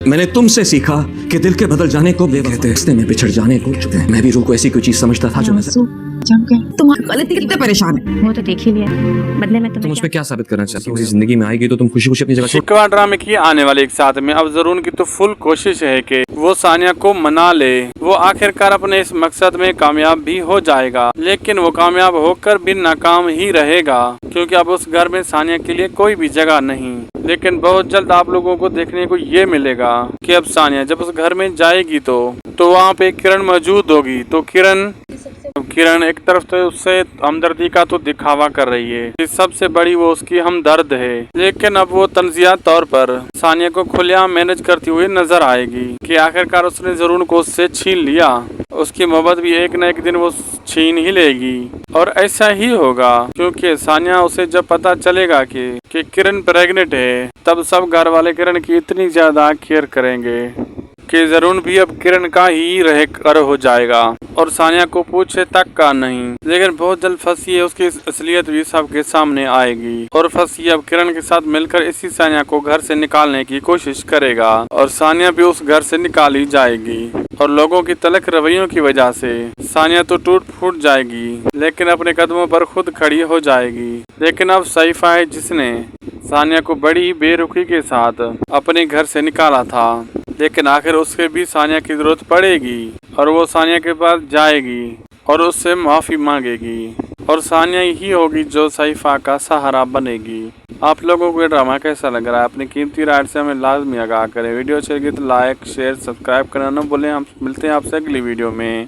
میں نے تم سے سیکھا کہ دل کے بدل جانے کو بے کہتے ہیں، راستے میں بچھڑ جانے کو چکے ہیں۔ میں بھی روح کو ایسی کوئی چیز سمجھتا تھا جو نظر جم کر تمہاری غلطی کتنے پریشان ہے وہ تو دیکھ ہی لیا، بدلے میں تم اس پہ کیا ثابت کرنا چاہتی ہو؟ میری زندگی میں آئے گی تو تم خوشی خوشی اپنی جگہ چھوڑ شکوہ ڈرامے کی آنے والے ایک ساتھ میں اب ضرور کی تو فل کوشش ہے کہ وہ ثانیہ کو منا لے۔ وہ آخر کار اپنے اس مقصد میں کامیاب بھی ہو جائے گا، لیکن وہ کامیاب ہو کر بھی ناکام ہی رہے گا، کیونکہ اب اس گھر میں ثانیہ کے لیے کوئی بھی جگہ نہیں۔ لیکن بہت جلد آپ لوگوں کو دیکھنے کو یہ ملے گا کہ اب ثانیہ جب اس گھر میں جائے گی تو وہاں پہ کرن موجود ہوگی۔ تو کرن ایک طرف سے اس سے ہمدردی کا تو دکھاوا کر رہی ہے کہ سب سے بڑی وہ اس کی ہمدرد ہے، لیکن اب وہ تنزیہی طور پر ثانیہ کو کھلے عام مینج کرتی ہوئی نظر آئے گی کہ آخر کار اس نے ضرور کو اس سے چھین لیا۔ اس کی محبت بھی ایک نہ ایک دن وہ چھین ہی لے گی، اور ایسا ہی ہوگا کیونکہ ثانیہ اسے جب پتا چلے گا کہ کرن پریگننٹ ہے، تب سب گھر والے کرن کی اتنی زیادہ کیئر کریں گے کہ ضرور بھی اب کرن کا ہی رہ کر ہو جائے گا اور ثانیہ کو پوچھے تک کا نہیں۔ لیکن بہت جلد پھنسی ہے، اس کی اصلیت بھی سب کے سامنے آئے گی، اور پھنسی اب کرن کے ساتھ مل کر اسی ثانیہ کو گھر سے نکالنے کی کوشش کرے گا، اور ثانیہ بھی اس گھر سے نکالی جائے گی، اور لوگوں کی تلخ رویوں کی وجہ سے ثانیہ تو ٹوٹ پھوٹ جائے گی، لیکن اپنے قدموں پر خود کھڑی ہو جائے گی۔ لیکن اب صحیفہ ہے جس نے ثانیہ کو بڑی بے رخی کے ساتھ اپنے گھر سے نکالا تھا، لیکن آخر اس کے بھی ثانیہ کی ضرورت پڑے گی، اور وہ ثانیہ کے پاس جائے گی اور اس سے معافی مانگے گی، اور ثانیہ ہی ہوگی جو صحیفہ کا سہارا بنے گی۔ آپ لوگوں کو یہ ڈرامہ کیسا لگ رہا ہے؟ اپنی قیمتی رائے سے ہمیں لازمی آگاہ کریں۔ ویڈیو اچھی لگی تو لائک، شیئر، سبسکرائب کرنا نہ بھولیں۔ ہم ملتے ہیں آپ سے اگلی ویڈیو میں۔